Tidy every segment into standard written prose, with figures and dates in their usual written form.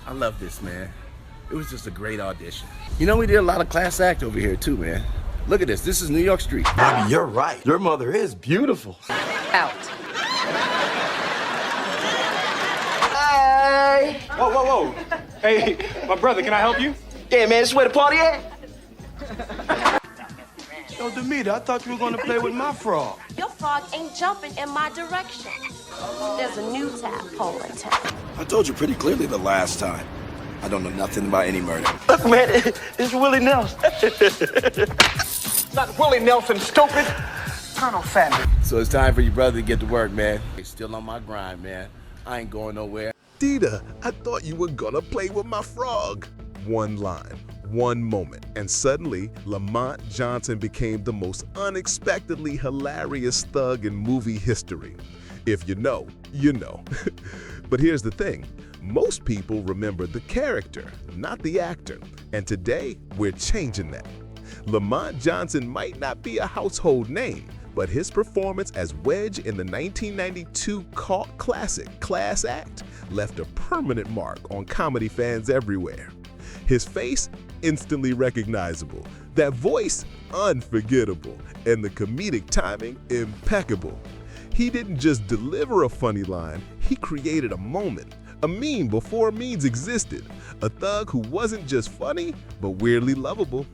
I love this, man. It was just a great audition. You know, we did a lot of class act over here too, man. Look at this. This is New York Street. Bobby, you're right. Your mother is beautiful. Out. Hey! Whoa, whoa, whoa. Hey, my brother, can I help you? Yeah, man, this is where the party at? Yo, Demeter, I thought you were gonna play with my frog. Your frog ain't jumping in my direction. There's a new tadpole in town. I told you pretty clearly the last time. I don't know nothing about any murder. Look, man, it's Willie Nelson. Not Willie Nelson, stupid. Colonel Sanders. So it's time for your brother to get to work, man. He's still on my grind, man. I ain't going nowhere. Dita, I thought you were gonna play with my frog. One line, one moment, and suddenly Lamont Johnson became the most unexpectedly hilarious thug in movie history. If you know, you know. But here's the thing. Most people remember the character, not the actor. And today, we're changing that. Lamont Johnson might not be a household name, but his performance as Wedge in the 1992 cult classic Class Act left a permanent mark on comedy fans everywhere. His face, instantly recognizable. That voice, unforgettable. And the comedic timing, impeccable. He didn't just deliver a funny line, he created a moment. A meme before memes existed. A thug who wasn't just funny, but weirdly lovable.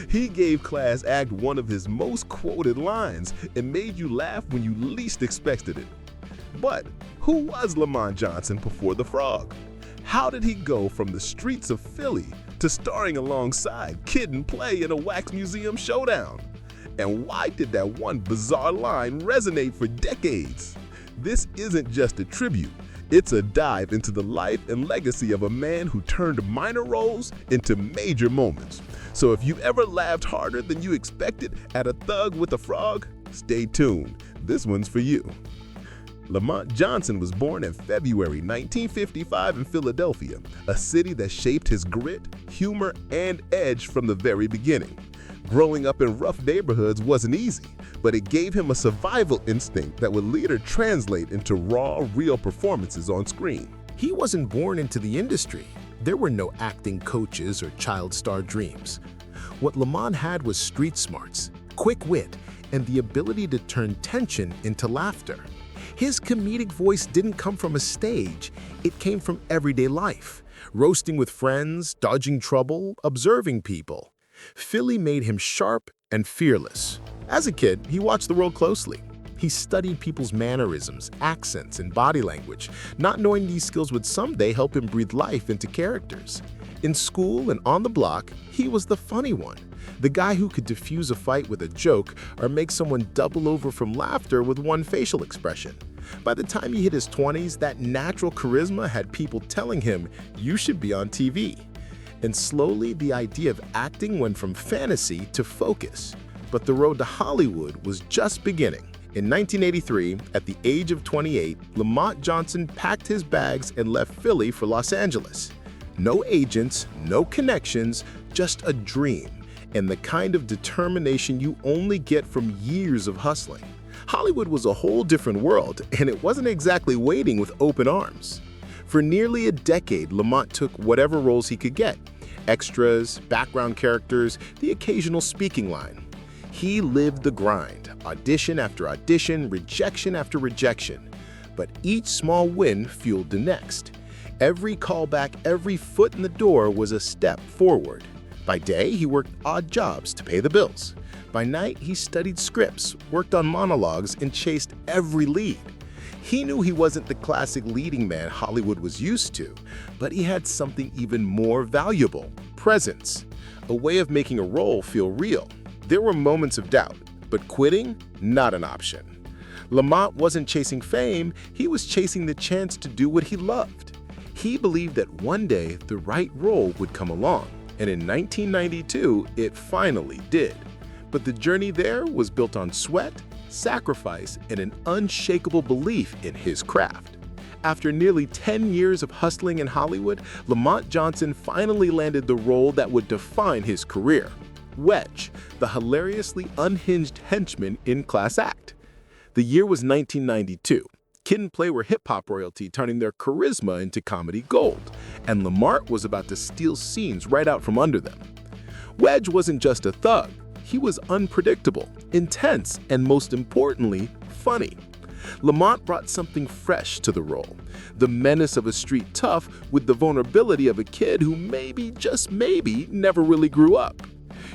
He gave Class Act one of his most quoted lines and made you laugh when you least expected it. But who was Lamont Johnson before The Frog? How did he go from the streets of Philly to starring alongside Kid and Play in a wax museum showdown? And why did that one bizarre line resonate for decades? This isn't just a tribute. It's a dive into the life and legacy of a man who turned minor roles into major moments. So if you ever laughed harder than you expected at A Thug with a Frog, stay tuned. This one's for you. Lamont Johnson was born in February 1955 in Philadelphia, a city that shaped his grit, humor, and edge from the very beginning. Growing up in rough neighborhoods wasn't easy, but it gave him a survival instinct that would later translate into raw, real performances on screen. He wasn't born into the industry. There were no acting coaches or child star dreams. What Lamont had was street smarts, quick wit, and the ability to turn tension into laughter. His comedic voice didn't come from a stage, it came from everyday life, roasting with friends, dodging trouble, observing people. Philly made him sharp and fearless. As a kid, he watched the world closely. He studied people's mannerisms, accents, and body language, not knowing these skills would someday help him breathe life into characters. In school and on the block, he was the funny one, the guy who could diffuse a fight with a joke or make someone double over from laughter with one facial expression. By the time he hit his 20s, that natural charisma had people telling him, "You should be on TV." And slowly, the idea of acting went from fantasy to focus. But the road to Hollywood was just beginning. In 1983, at the age of 28, Lamont Johnson packed his bags and left Philly for Los Angeles. No agents, no connections, just a dream, and the kind of determination you only get from years of hustling. Hollywood was a whole different world, and it wasn't exactly waiting with open arms. For nearly a decade, Lamont took whatever roles he could get. Extras, background characters, the occasional speaking line. He lived the grind, audition after audition, rejection after rejection. But each small win fueled the next. Every callback, every foot in the door was a step forward. By day, he worked odd jobs to pay the bills. By night, he studied scripts, worked on monologues, and chased every lead. He knew he wasn't the classic leading man Hollywood was used to, but he had something even more valuable: presence, a way of making a role feel real. There were moments of doubt, but quitting, not an option. Lamont wasn't chasing fame, he was chasing the chance to do what he loved. He believed that one day the right role would come along, and in 1992, it finally did. But the journey there was built on sweat, sacrifice, and an unshakable belief in his craft. After nearly 10 years of hustling in Hollywood, Lamont Johnson finally landed the role that would define his career: Wedge, the hilariously unhinged henchman in Class Act. The year was 1992. Kid and Play were hip-hop royalty, turning their charisma into comedy gold, and Lamont was about to steal scenes right out from under them. Wedge wasn't just a thug. He was unpredictable, intense, and most importantly, funny. Lamont brought something fresh to the role, the menace of a street tough with the vulnerability of a kid who maybe, just maybe, never really grew up.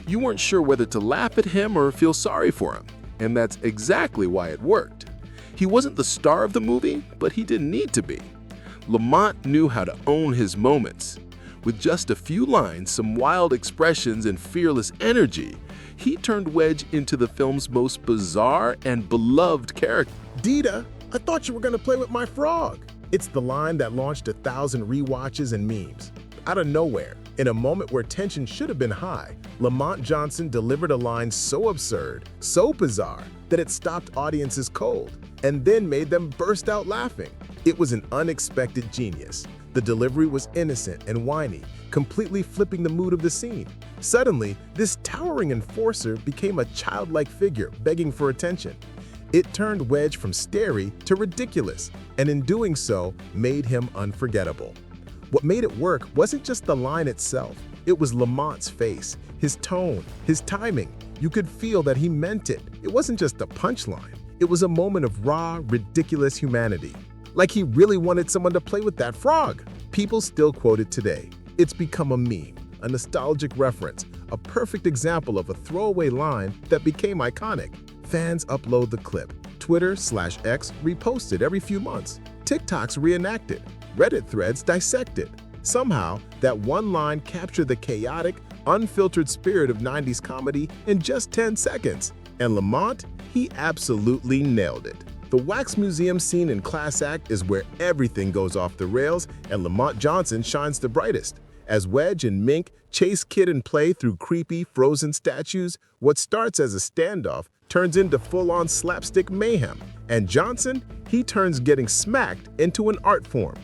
You weren't sure whether to laugh at him or feel sorry for him, and that's exactly why it worked. He wasn't the star of the movie, but he didn't need to be. Lamont knew how to own his moments. With just a few lines, some wild expressions, and fearless energy, he turned Wedge into the film's most bizarre and beloved character. Dita, I thought you were gonna play with my frog. It's the line that launched 1,000 rewatches and memes. Out of nowhere, in a moment where tension should have been high, Lamont Johnson delivered a line so absurd, so bizarre, that it stopped audiences cold, and then made them burst out laughing. It was an unexpected genius. The delivery was innocent and whiny, completely flipping the mood of the scene. Suddenly, this towering enforcer became a childlike figure begging for attention. It turned Wedge from scary to ridiculous, and in doing so, made him unforgettable. What made it work wasn't just the line itself, it was Lamont's face, his tone, his timing. You could feel that he meant it. It wasn't just a punchline, it was a moment of raw, ridiculous humanity. Like he really wanted someone to play with that frog. People still quote it today. It's become a meme, a nostalgic reference, a perfect example of a throwaway line that became iconic. Fans upload the clip. Twitter/X repost it every few months. TikToks reenact it. Reddit threads dissect it. Somehow, that one line captured the chaotic, unfiltered spirit of 90s comedy in just 10 seconds. And Lamont, he absolutely nailed it. The Wax Museum scene in Class Act is where everything goes off the rails, and Lamont Johnson shines the brightest. As Wedge and Mink chase Kid and Play through creepy, frozen statues, what starts as a standoff turns into full-on slapstick mayhem. And Johnson, he turns getting smacked into an art form.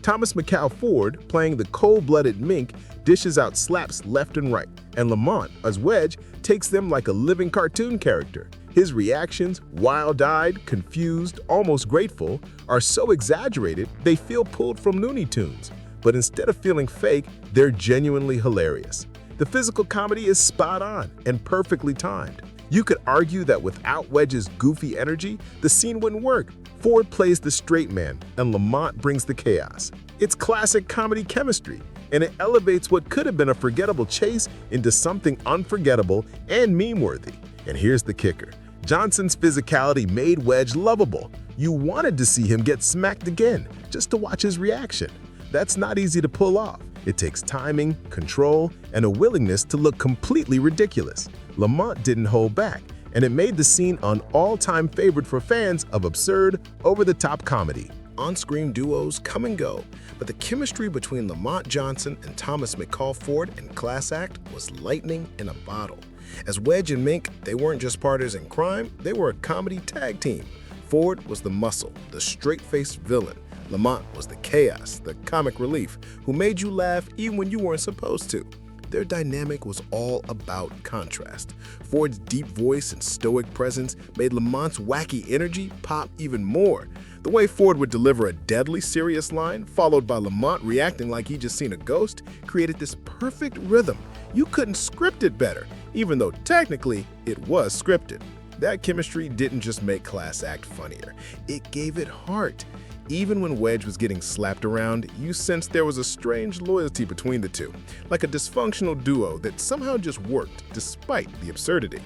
Thomas McCall Ford, playing the cold-blooded Mink, dishes out slaps left and right, and Lamont, as Wedge, takes them like a living cartoon character. His reactions, wild-eyed, confused, almost grateful, are so exaggerated they feel pulled from Looney Tunes. But instead of feeling fake, they're genuinely hilarious. The physical comedy is spot on and perfectly timed. You could argue that without Wedge's goofy energy, the scene wouldn't work. Ford plays the straight man, and Lamont brings the chaos. It's classic comedy chemistry, and it elevates what could have been a forgettable chase into something unforgettable and meme-worthy. And here's the kicker. Johnson's physicality made Wedge lovable. You wanted to see him get smacked again, just to watch his reaction. That's not easy to pull off. It takes timing, control, and a willingness to look completely ridiculous. Lamont didn't hold back, and it made the scene an all-time favorite for fans of absurd, over-the-top comedy. On-screen duos come and go, but the chemistry between Lamont Johnson and Thomas McCall Ford in Class Act was lightning in a bottle. As Wedge and Mink, they weren't just partners in crime, they were a comedy tag team. Ford was the muscle, the straight-faced villain. Lamont was the chaos, the comic relief, who made you laugh even when you weren't supposed to. Their dynamic was all about contrast. Ford's deep voice and stoic presence made Lamont's wacky energy pop even more. The way Ford would deliver a deadly serious line, followed by Lamont reacting like he'd just seen a ghost, created this perfect rhythm. You couldn't script it better, even though technically it was scripted. That chemistry didn't just make Class Act funnier, it gave it heart. Even when Wedge was getting slapped around, you sensed there was a strange loyalty between the two, like a dysfunctional duo that somehow just worked despite the absurdity.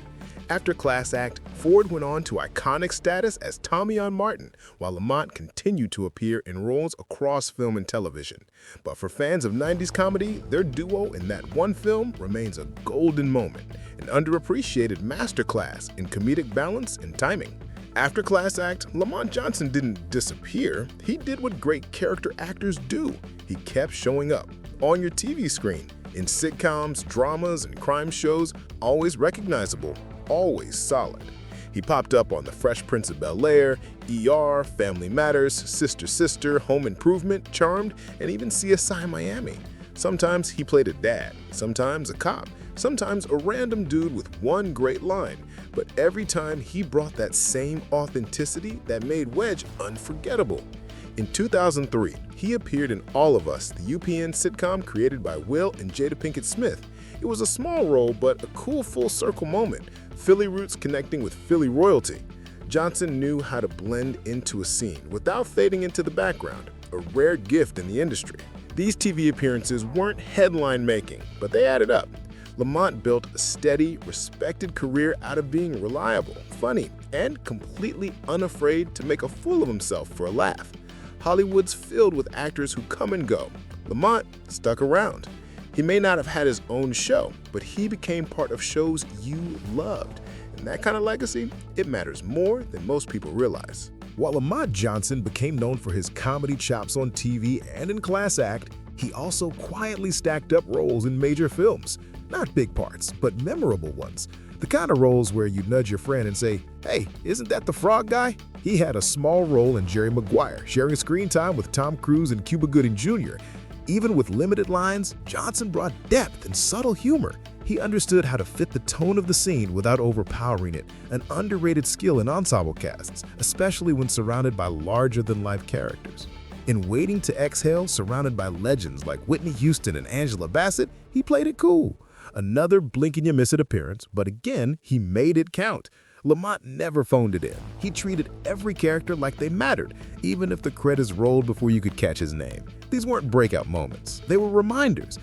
After Class Act, Ford went on to iconic status as Tommy on Martin, while Lamont continued to appear in roles across film and television. But for fans of 90s comedy, their duo in that one film remains a golden moment, an underappreciated masterclass in comedic balance and timing. After Class Act, Lamont Johnson didn't disappear. He did what great character actors do. He kept showing up on your TV screen, in sitcoms, dramas, and crime shows, always recognizable, always solid. He popped up on The Fresh Prince of Bel-Air, ER, Family Matters, Sister Sister, Home Improvement, Charmed, and even CSI Miami. Sometimes he played a dad, sometimes a cop, Sometimes a random dude with one great line, but every time he brought that same authenticity that made Wedge unforgettable. In 2003, he appeared in All of Us, the UPN sitcom created by Will and Jada Pinkett Smith. It was a small role, but a cool full-circle moment, Philly roots connecting with Philly royalty. Johnson knew how to blend into a scene without fading into the background, a rare gift in the industry. These TV appearances weren't headline-making, but they added up. Lamont built a steady, respected career out of being reliable, funny, and completely unafraid to make a fool of himself for a laugh. Hollywood's filled with actors who come and go. Lamont stuck around. He may not have had his own show, but he became part of shows you loved. And that kind of legacy, it matters more than most people realize. While Lamont Johnson became known for his comedy chops on TV and in class act, he also quietly stacked up roles in major films. Not big parts, but memorable ones. The kind of roles where you nudge your friend and say, "Hey, isn't that the frog guy?" He had a small role in Jerry Maguire, sharing screen time with Tom Cruise and Cuba Gooding Jr. Even with limited lines, Johnson brought depth and subtle humor. He understood how to fit the tone of the scene without overpowering it, an underrated skill in ensemble casts, especially when surrounded by larger-than-life characters. In Waiting to Exhale, surrounded by legends like Whitney Houston and Angela Bassett, he played it cool. Another blink-and-you-miss-it appearance, but again, he made it count. Lamont never phoned it in. He treated every character like they mattered, even if the credits rolled before you could catch his name. These weren't breakout moments. They were reminders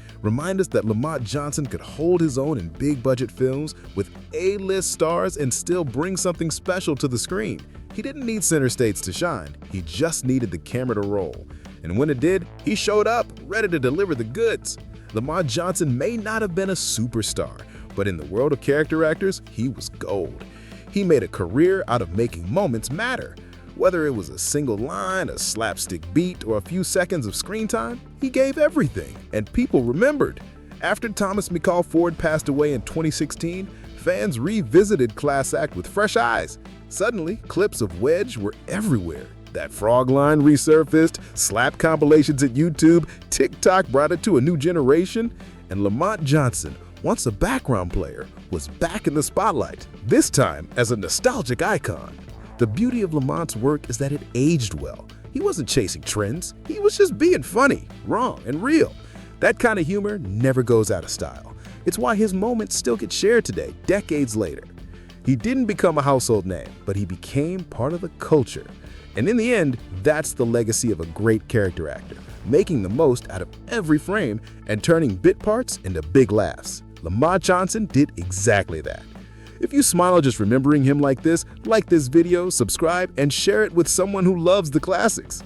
that Lamont Johnson could hold his own in big-budget films with A-list stars and still bring something special to the screen. He didn't need center stage to shine. He just needed the camera to roll. And when it did, he showed up, ready to deliver the goods. Lamont Johnson may not have been a superstar, but in the world of character actors, he was gold. He made a career out of making moments matter. Whether it was a single line, a slapstick beat, or a few seconds of screen time, he gave everything, and people remembered. After Thomas McCall Ford passed away in 2016, fans revisited Class Act with fresh eyes. Suddenly, clips of Wedge were everywhere. That frog line resurfaced, slap compilations at YouTube, TikTok brought it to a new generation, and Lamont Johnson, once a background player, was back in the spotlight, this time as a nostalgic icon. The beauty of Lamont's work is that it aged well. He wasn't chasing trends, he was just being funny, raw, and real. That kind of humor never goes out of style. It's why his moments still get shared today, decades later. He didn't become a household name, but he became part of the culture. And in the end, that's the legacy of a great character actor, making the most out of every frame and turning bit parts into big laughs. Lamont Johnson did exactly that. If you smile just remembering him like this video, subscribe, and share it with someone who loves the classics.